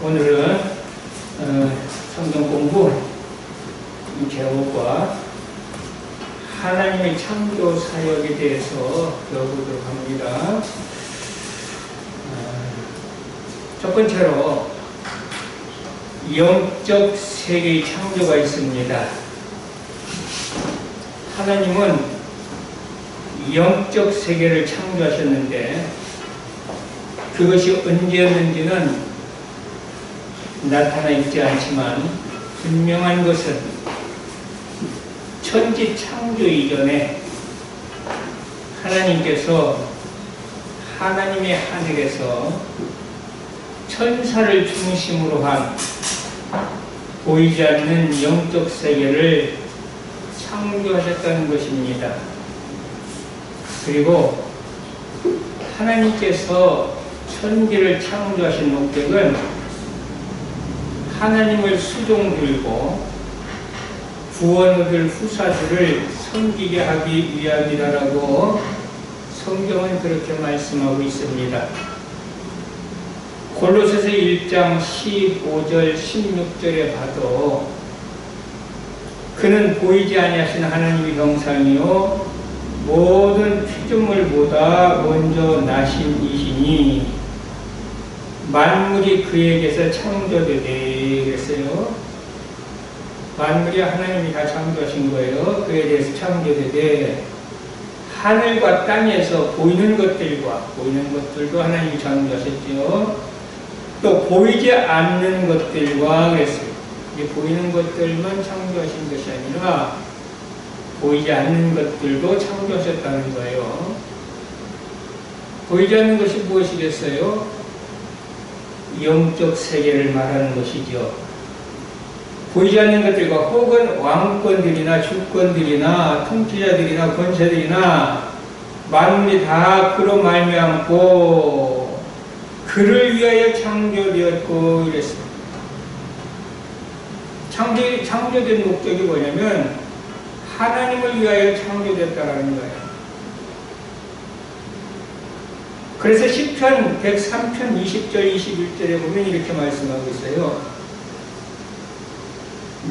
오늘은 성경 공부 제목과 하나님의 창조 사역에 대해서 배워보도록 합니다. 첫 번째로 영적 세계의 창조가 있습니다. 하나님은 영적 세계를 창조하셨는데 그것이 언제였는지는 나타나 있지 않지만 분명한 것은 천지 창조 이전에 하나님께서 하나님의 하늘에서 천사를 중심으로 한 보이지 않는 영적 세계를 창조하셨다는 것입니다. 그리고 하나님께서 천지를 창조하신 목적은 하나님을 수종들고 구원 얻을 후사들을 섬기게 하기 위함이라고 성경은 그렇게 말씀하고 있습니다. 골로새서 1장 15절 16절에 봐도 그는 보이지 아니하신 하나님의 형상이요 모든 피조물보다 먼저 나신 이시니 만물이 그에게서 창조되되 그랬어요. 만물이 하나님이 다 창조하신 거예요. 그에 대해서 창조되되 하늘과 땅에서 보이는 것들도 하나님이 창조하셨죠. 또 보이지 않는 것들과 그랬어요. 이제 보이는 것들만 창조하신 것이 아니라 보이지 않는 것들도 창조하셨다는 거예요. 보이지 않는 것이 무엇이겠어요? 영적 세계를 말하는 것이죠. 보이지 않는 것들과 혹은 왕권들이나 주권들이나 통치자들이나 권세들이나 만물이 다 그로 말미암고 그를 위하여 창조되었고 이랬습니다. 창조된 목적이 뭐냐면 하나님을 위하여 창조됐다라는 거예요. 그래서 시편 103편 20절 21절에 보면 이렇게 말씀하고 있어요.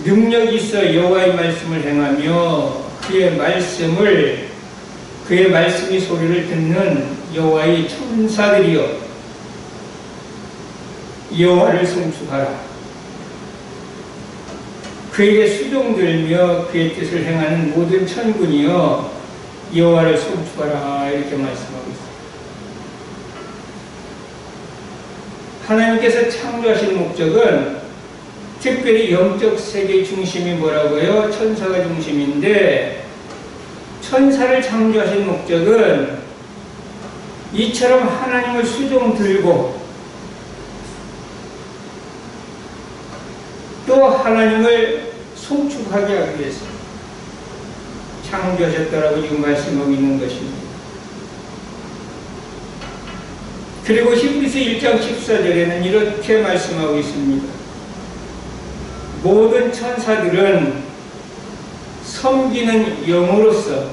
능력 있어 여호와의 말씀을 행하며 그의 말씀이 소리를 듣는 여호와의 천사들이여 여호와를 송축하라. 그에게 수종들며 그의 뜻을 행하는 모든 천군이여 여호와를 송축하라. 이렇게 말씀하고 있습니다. 하나님께서 창조하신 목적은 특별히 영적 세계의 중심이 뭐라고요? 천사가 중심인데 천사를 창조하신 목적은 이처럼 하나님을 수종들고 또 하나님을 송축하게 하기 위해서 창조하셨다라고 지금 말씀하고 있는 것입니다. 그리고 히브리서 1장 14절에는 이렇게 말씀하고 있습니다. 모든 천사들은 섬기는 영으로서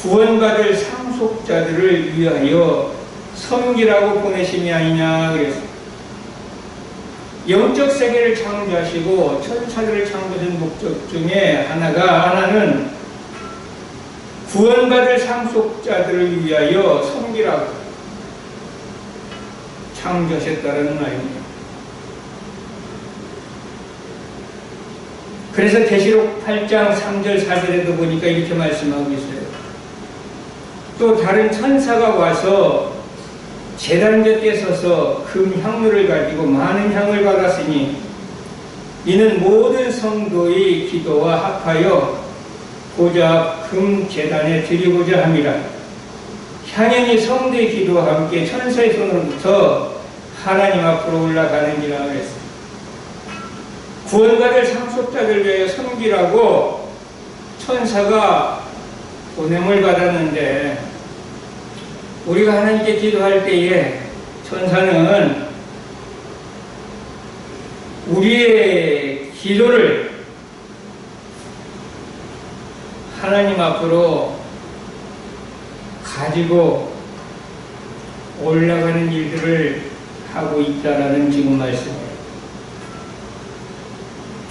구원받을 상속자들을 위하여 섬기라고 보내심이 아니냐 그랬습니다. 영적 세계를 창조하시고 천사들을 창조하신 목적 중에 하나는 구원받을 상속자들을 위하여 섬기라고 창조하셨다는 말입니다. 그래서 계시록 8장 3절 4절에도 보니까 이렇게 말씀하고 있어요. 또 다른 천사가 와서 제단 곁에 서서 금 향로를 가지고 많은 향을 받았으니 이는 모든 성도의 기도와 합하여 고작 금 제단에 드리고자 함이라. 향연이 성도의 기도와 함께 천사의 손으로부터 하나님 앞으로 올라가는지라 그랬습니다. 구원받을 상속자들 위하여 섬기라고 천사가 보냄을 받았는데 우리가 하나님께 기도할 때에 천사는 우리의 기도를 하나님 앞으로 가지고 올라가는 일들을 하고 있다라는 지금 말씀이에요.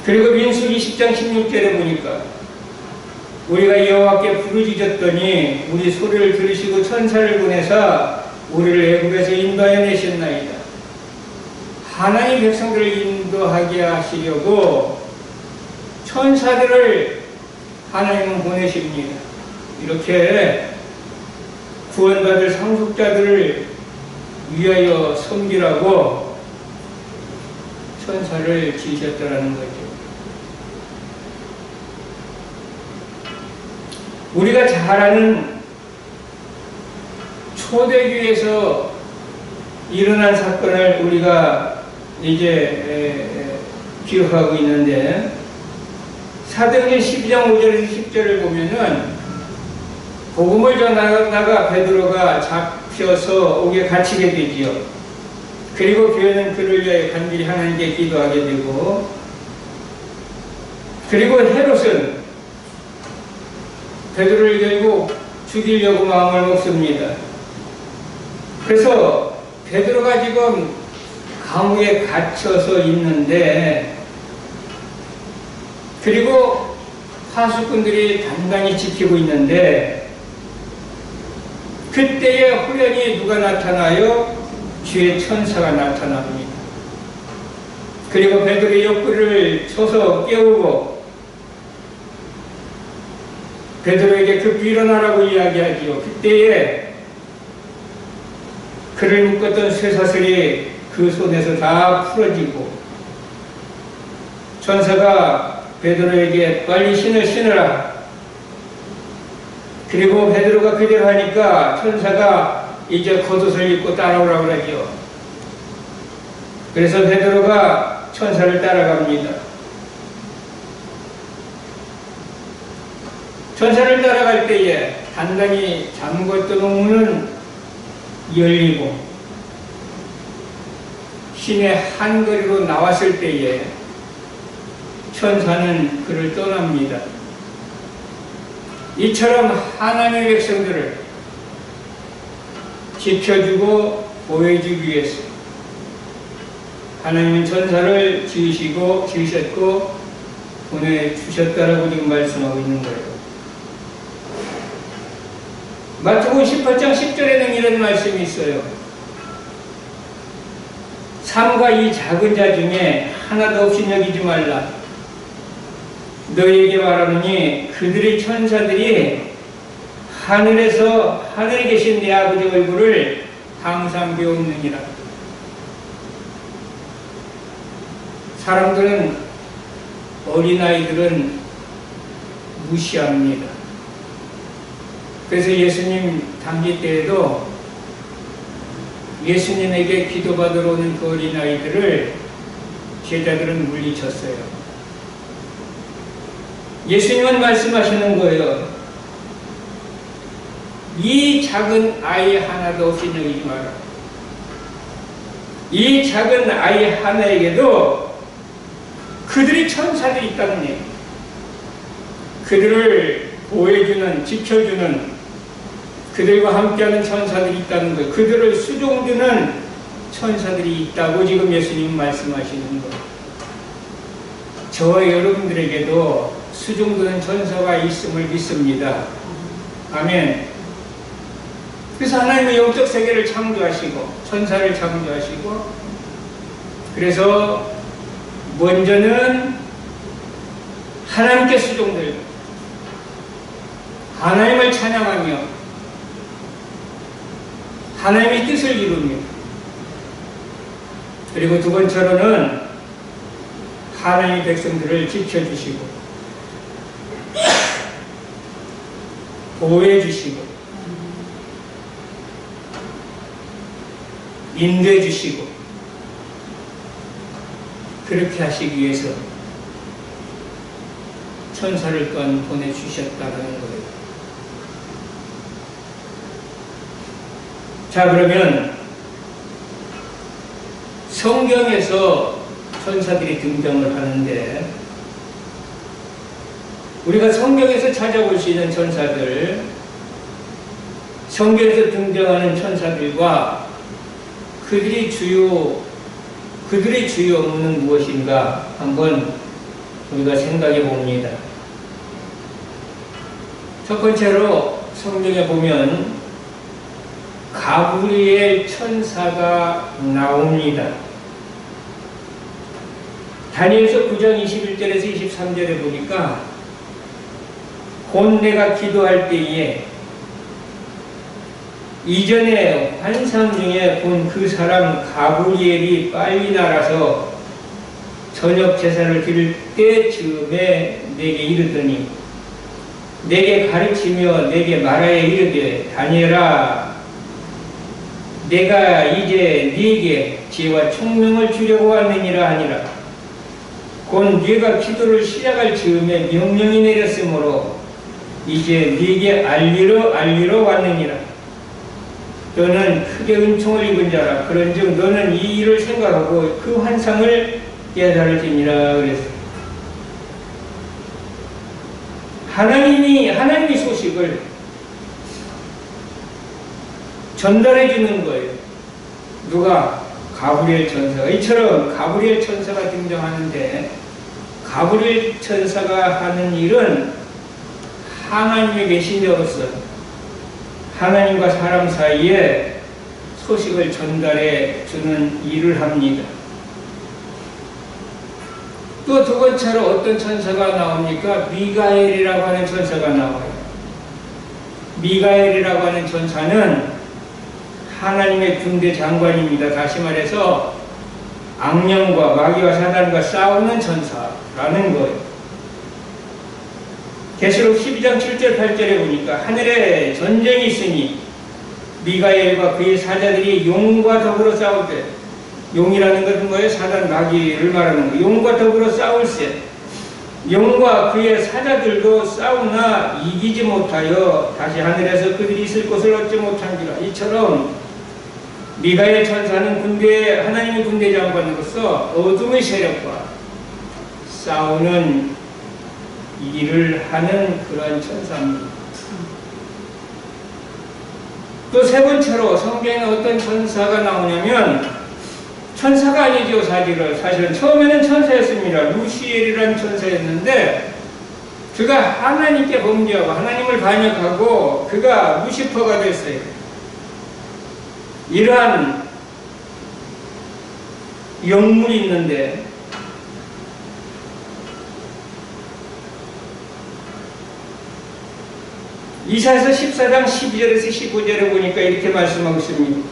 그리고 민수기 10장 16절에 보니까 우리가 여호와께 부르짖었더니 우리 소리를 들으시고 천사를 보내사 우리를 애굽에서 인도하여 내셨나이다. 하나님 백성들을 인도하게 하시려고 천사들을 하나님은 보내십니다. 이렇게 구원받을 상속자들을 위하여 섬기라고 천사를 지으셨다라는 거죠. 우리가 잘 아는 초대교회에서 일어난 사건을 우리가 이제 기억하고 있는데, 사도행전 12장 5절에서 10절을 보면은 복음을 전하다가 베드로가 잡혀서 옥에 갇히게 되지요. 그리고 교회는 그를 위하여 간절히 하나님께 기도하게 되고, 그리고 헤롯은 베드로를 결국 죽이려고 마음을 먹습니다. 그래서 베드로가 지금 감옥에 갇혀서 있는데, 그리고 파수꾼들이 단단히 지키고 있는데, 그때에 후련히 누가 나타나요? 주의 천사가 나타납니다. 그리고 베드로의 옆구리를 쳐서 깨우고 베드로에게 급히 일어나라고 이야기하지요. 그때에 그를 묶었던 쇠사슬이 그 손에서 다 풀어지고, 천사가 베드로에게 빨리 신을 신으라. 그리고 베드로가 그대로 하니까 천사가 이제 겉옷을 입고 따라오라고 그러죠. 그래서 베드로가 천사를 따라갑니다. 천사를 따라갈 때에 단단히 잠궜던 문은 열리고, 시내 한거리로 나왔을 때에 천사는 그를 떠납니다. 이처럼 하나님의 백성들을 지켜주고 보호해주기 위해서 하나님은 천사를 지으셨고 보내주셨다라고 지금 말씀하고 있는 거예요. 마태복음 18장 10절에는 이런 말씀이 있어요. 삼가 이 작은 자 중에 하나도 없이 여기지 말라. 너희에게 말하노니 그들의 천사들이 하늘에 계신 내 아버지 얼굴을 항상 배우느니라. 사람들은, 어린아이들은 무시합니다. 그래서 예수님 당기 때에도 예수님에게 기도받으러 오는 그 어린아이들을 제자들은 물리쳤어요. 예수님은 말씀하시는 거예요. 이 작은 아이 하나도 없이 여기지 마라. 이 작은 아이 하나에게도 그들이 천사들이 있다는 얘기. 그들을 보호해주는, 지켜주는, 그들과 함께하는 천사들이 있다는 거예요. 그들을 수종드는 천사들이 있다고 지금 예수님 말씀하시는 거예요. 저와 여러분들에게도 수종드는 천사가 있음을 믿습니다. 아멘. 그래서 하나님은 영적 세계를 창조하시고 천사를 창조하시고, 그래서 먼저는 하나님께 수종들고 하나님을 찬양하며 하나님의 뜻을 이루며, 그리고 두 번째로는 하나님의 백성들을 지켜주시고 보호해주시고 인도해주시고, 그렇게 하시기 위해서 천사를 또한 보내주셨다는 거예요. 자, 그러면 성경에서 천사들이 등장을 하는데, 우리가 성경에서 찾아볼 수 있는 천사들, 성경에서 등장하는 천사들과 그들의 주요 업무는 무엇인가 한번 우리가 생각해 봅니다. 첫 번째로 성경에 보면 가브리엘 천사가 나옵니다. 다니엘서 9장 21절에서 23절에 보니까 곧 내가 기도할 때에 이전에 환상 중에 본 그 사람 가브리엘이 빨리 날아서 저녁 제사를 드릴 때쯤에 내게 이르더니 내게 가르치며 내게 말하여 이르되 다니엘아 내가 이제 네게 지혜와 총명을 주려고 왔느니라 하니라. 곧 네가 기도를 시작할 즈음에 명령이 내렸으므로 이제 네게 알리러 왔느니라. 너는 크게 은총을 입은 자라. 그런즉 너는 이 일을 생각하고 그 환상을 깨달을지니라 그랬어요. 하나님이 소식을 전달해 주는 거예요. 누가? 가브리엘 천사가. 이처럼 가브리엘 천사가 등장하는데 가브리엘 천사가 하는 일은 하나님의 메신저로서 하나님과 사람 사이에 소식을 전달해 주는 일을 합니다. 또 두 번째로 어떤 천사가 나옵니까? 미가엘이라고 하는 천사가 나와요. 미가엘이라고 하는 천사는 하나님의 군대 장관입니다. 다시 말해서 악령과 마귀와 사단과 싸우는 천사라는 거예요. 계시록 12장 7절 8절에 보니까 하늘에 전쟁이 있으니 미가엘과 그의 사자들이 용과 더불어 싸울 때, 용이라는 것은 뭐예요? 사단 마귀를 말하는 거예요. 용과 더불어 싸울세 용과 그의 사자들도 싸우나 이기지 못하여 다시 하늘에서 그들이 있을 곳을 얻지 못한지라. 이처럼 미가엘 천사는 하나님의 군대 장관으로서 어둠의 세력과 싸우는 일을 하는 그런 천사입니다. 또 세 번째로 성경에 어떤 천사가 나오냐면 천사가 아니죠. 사실은 처음에는 천사였습니다. 루시엘이라는 천사였는데 그가 하나님께 범죄하고 하나님을 반역하고 그가 루시퍼가 됐어요. 이러한 영물이 있는데 이사야서 14장 12절에서 15절에 보니까 이렇게 말씀하고 있습니다.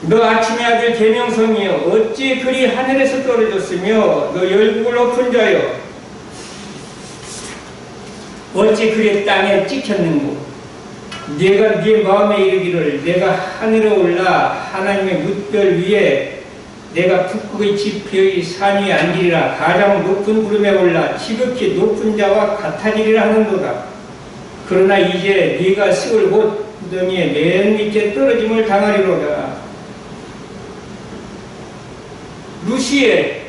너 아침의 아들 계명성이여 어찌 그리 하늘에서 떨어졌으며 너 열국을 높은 자여 어찌 그리 땅에 찍혔는고 네가 네 마음에 이르기를 내가 하늘에 올라 하나님의 뭇별 위에 내가 북극의 지표의 산 위에 앉으리라. 가장 높은 구름에 올라 지극히 높은 자와 같아지리라 하는도다. 그러나 이제 네가 시올 곧 무덤이에 맨 밑에 떨어짐을 당하리로다. 루시엘,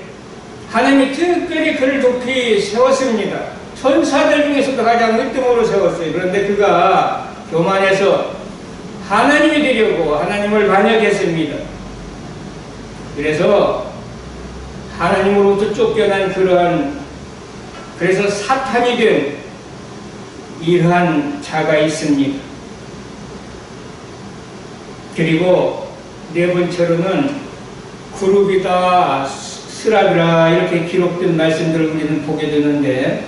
하나님이 특별히 그를 높이 세웠습니다. 천사들 중에서도 가장 으뜸으로 세웠어요. 그런데 그가 교만해서 하나님이 되려고 하나님을 반역했습니다. 그래서 하나님으로부터 쫓겨난 그래서 사탄이 된 이러한 자가 있습니다. 그리고 네 번째로는 그룹이다, 스랍이라 이렇게 기록된 말씀들을 우리는 보게 되는데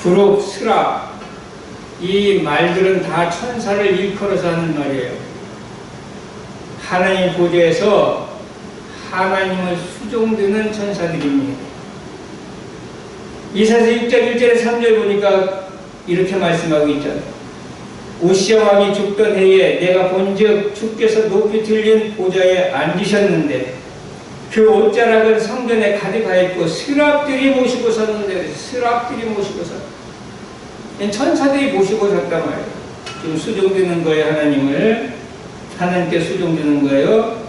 그룹, 스랍 이 말들은 다 천사를 일컬어서 하는 말이에요. 하나님 보좌에서 하나님을 수종드는 천사들입니다. 이사야서 6장 1절에 3절 보니까 이렇게 말씀하고 있잖아요. 우시아 왕이 죽던 해에 내가 본즉 주께서 높이 들린 보좌에 앉으셨는데 그 옷자락은 성전에 가득하였고 스랍들이 모시고 섰는데 스랍들이 모시고 섰다. 천사들이 모시고 섰단 말이에요. 지금 수종드는 거예요. 하나님께 수종드는 거예요.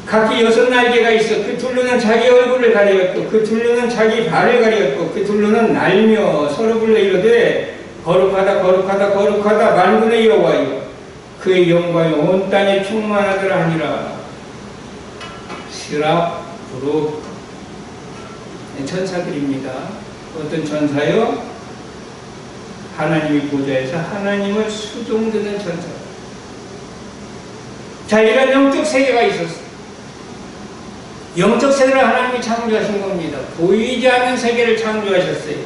각기 6날개가 있어 그 둘로는 자기 얼굴을 가리었고 그 둘로는 자기 발을 가리었고 그 둘로는 날며 서로 불러 이르되 거룩하다 거룩하다 거룩하다 만군의 여호와여 그의 영광이 온 땅에 충만하더라 하니라. 스라브로 천사들입니다. 어떤 천사요? 하나님의 보좌에서 하나님을 수종드는 천사. 자, 이런 영적 세계가 있었어요. 영적 세계를 하나님이 창조하신 겁니다. 보이지 않는 세계를 창조하셨어요.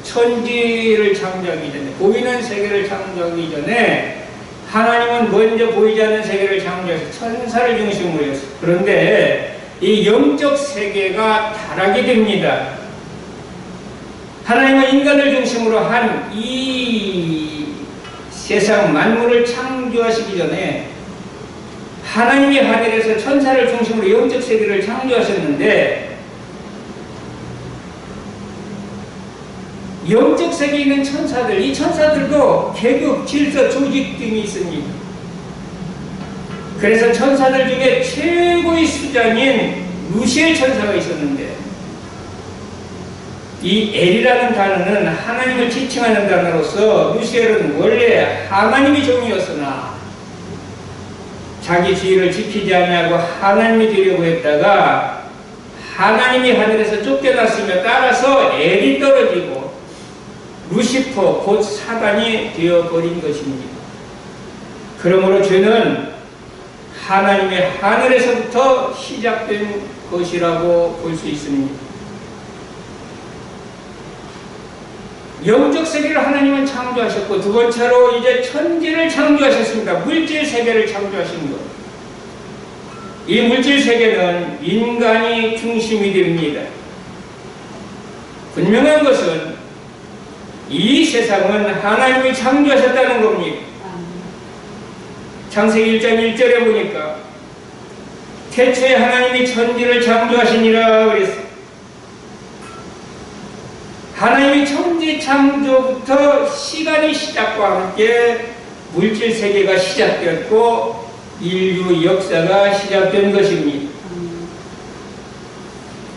천지를 창조하기 전에, 보이는 세계를 창조하기 전에 하나님은 먼저 보이지 않는 세계를 창조해서 천사를 중심으로 했어요. 그런데 이 영적 세계가 타락이 됩니다. 하나님은 인간을 중심으로 한 이 세상 만물을 창조하시기 전에 하나님이 하늘에서 천사를 중심으로 영적 세계를 창조하셨는데, 영적 세계에 있는 천사들, 이 천사들도 계급, 질서, 조직 등이 있습니다. 그래서 천사들 중에 최고의 수장인 루시엘 천사가 있었는데, 이 엘이라는 단어는 하나님을 지칭하는 단어로서 루시엘은 원래 하나님의 종이었으나 자기 지위를 지키지 아니하고 하나님이 되려고 했다가 하나님이 하늘에서 쫓겨났으며 따라서 엘이 떨어지고 루시퍼 곧 사단이 되어버린 것입니다. 그러므로 죄는 하나님의 하늘에서부터 시작된 것이라고 볼 수 있습니다. 영적 세계를 하나님은 창조하셨고, 두 번째로 이제 천지를 창조하셨습니다. 물질 세계를 창조하신 것. 이 물질 세계는 인간이 중심이 됩니다. 분명한 것은 이 세상은 하나님이 창조하셨다는 겁니다. 창세기 1장 1절에 보니까 태초에 하나님이 천지를 창조하시니라 그랬어요. 하나님이 천지 창조부터 시간의 시작과 함께 물질 세계가 시작되었고 인류 역사가 시작된 것입니다.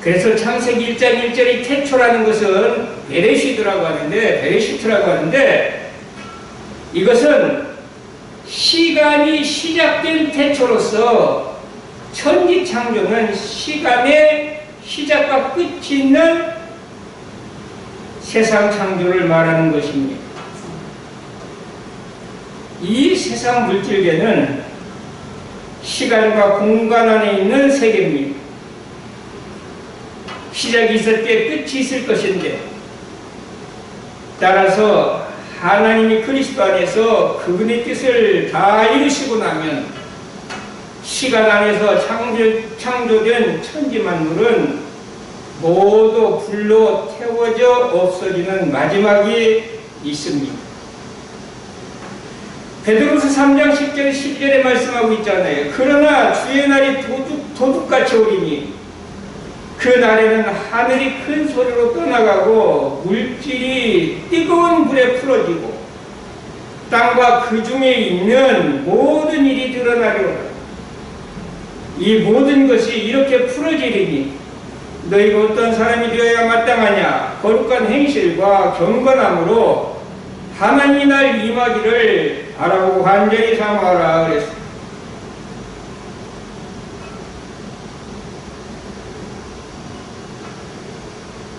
그래서 창세기 1장 1절의 태초라는 것은 베레시트라고 하는데 이것은 시간이 시작된 태초로서 천지 창조는 시간의 시작과 끝이 있는 세상 창조를 말하는 것입니다. 이 세상 물질계는 시간과 공간 안에 있는 세계입니다. 시작이 있을 때 끝이 있을 것인데, 따라서 하나님이 그리스도 안에서 그분의 뜻을 다 이루시고 나면 시간 안에서 창조된 천지 만물은 모두 불로 태워져 없어지는 마지막이 있습니다. 베드로서 3장 10절 12절에 말씀하고 있잖아요. 그러나 주의 날이 도둑같이 오리니 그 날에는 하늘이 큰 소리로 떠나가고 물질이 뜨거운 불에 풀어지고 땅과 그 중에 있는 모든 일이 드러나리로다. 이 모든 것이 이렇게 풀어지리니 너희가 어떤 사람이 되어야 마땅하냐? 거룩한 행실과 경건함으로 하나님의 날 임하기를 바라고 간절히 사모하라 그랬습니다.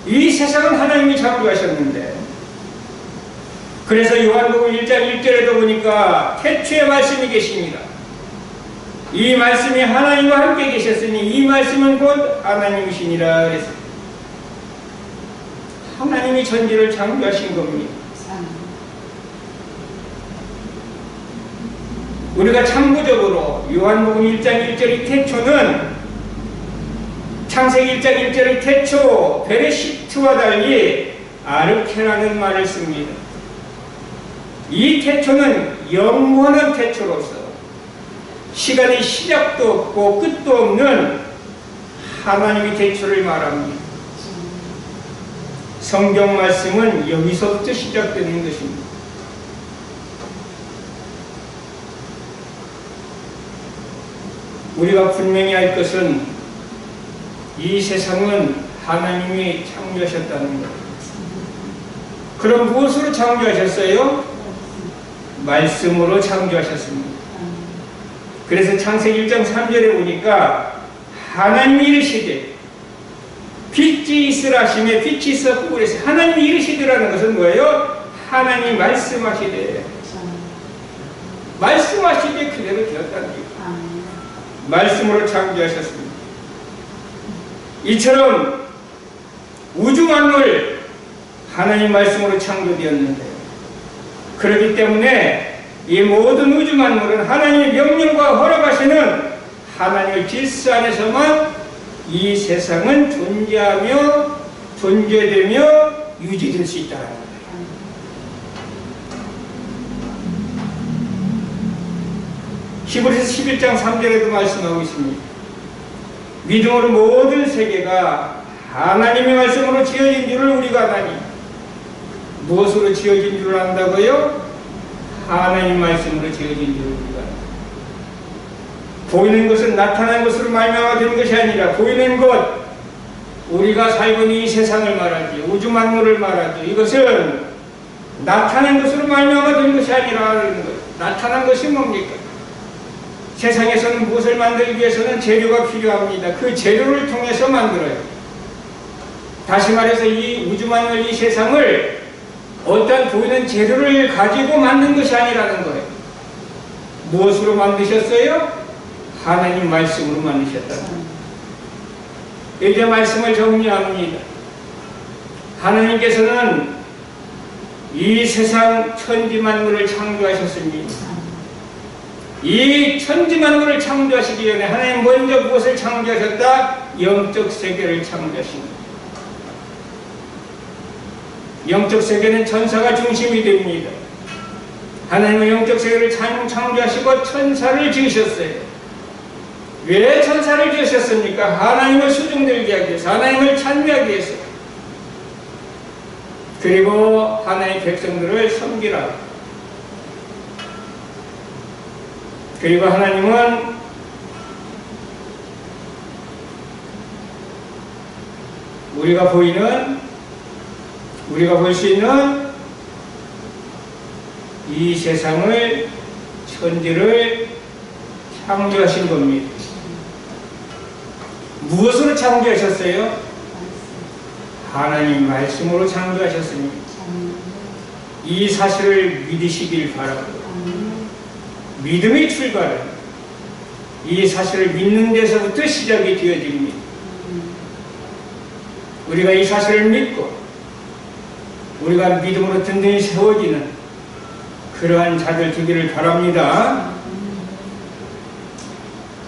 이 세상은 하나님이 창조하셨는데, 그래서 요한복음 1장 1절에도 보니까 태초에 말씀이 계십니다. 이 말씀이 하나님과 함께 계셨으니 이 말씀은 곧 하나님이시니라 그랬습니다. 하나님이 천지를 창조하신 겁니다. 우리가 참고적으로 요한복음 1장 1절의 태초는 창세기 1장 1절의 태초 베레시트와 달리 아르케라는 말을 씁니다. 이 태초는 영원한 태초로서 시간의 시작도 없고 끝도 없는 하나님의 태초를 말합니다. 성경 말씀은 여기서부터 시작되는 것입니다. 우리가 분명히 알 것은 이 세상은 하나님이 창조하셨다는 것. 그럼 무엇으로 창조하셨어요? 말씀으로 창조하셨습니다. 그래서 창세기 1장 3절에 보니까 하나님이 이르시되 빛이 있으라 하시며 빛이 있었고 그래서 하나님이 이르시더라는 것은 뭐예요? 하나님이 말씀하시되 말씀하시되 그대로 되었다는 거예요. 말씀으로 창조하셨습니다. 이처럼 우주 만물 하나님 말씀으로 창조되었는데요. 그렇기 때문에 이 모든 우주 만물은 하나님의 명령과 허락하시는 하나님의 질서 안에서만 이 세상은 존재하며 존재되며 유지될 수 있다는 거예요. 히브리서 11장 3절에도 말씀하고 있습니다. 믿음으로 모든 세계가 하나님의 말씀으로 지어진 줄을 우리가 아나니. 무엇으로 지어진 줄을 안다고요? 하나님 말씀으로 지어진 줄을 우리가 아나니. 보이는 것은 나타난 것으로 말미암아 되는 것이 아니라 보이는 것, 우리가 살고 있는 이 세상을 말하지, 우주 만물을 말하지, 이것은 나타난 것으로 말미암아 되는 것이 아니라는 것. 나타난 것이 뭡니까? 세상에서는 무엇을 만들기 위해서는 재료가 필요합니다. 그 재료를 통해서 만들어요. 다시 말해서 이 우주 만물 이 세상을 어떤 보이는 재료를 가지고 만든 것이 아니라는 거예요. 무엇으로 만드셨어요? 하나님 말씀으로 만드셨다. 이제 말씀을 정리합니다. 하나님께서는 이 세상 천지만물을 창조하셨습니다. 이 천지만물을 창조하시기 전에 하나님 먼저 무엇을 창조하셨다? 영적 세계를 창조하십니다. 영적 세계는 천사가 중심이 됩니다. 하나님은 영적 세계를 창조하시고 천사를 지으셨어요. 왜 천사를 지으셨습니까? 하나님을 수종들게 하기 위해서, 하나님을 찬미하기 위해서, 그리고 하나님의 백성들을 섬기라. 그리고 하나님은 우리가 볼 수 있는 이 세상을, 천지를 창조하신 겁니다. 무엇으로 창조하셨어요? 하나님 말씀으로 창조하셨습니다. 이 사실을 믿으시길 바랍니다. 믿음의 출발은 이 사실을 믿는 데서부터 시작이 되어집니다. 우리가 이 사실을 믿고 우리가 믿음으로 든든히 세워지는 그러한 자들 되기를 바랍니다.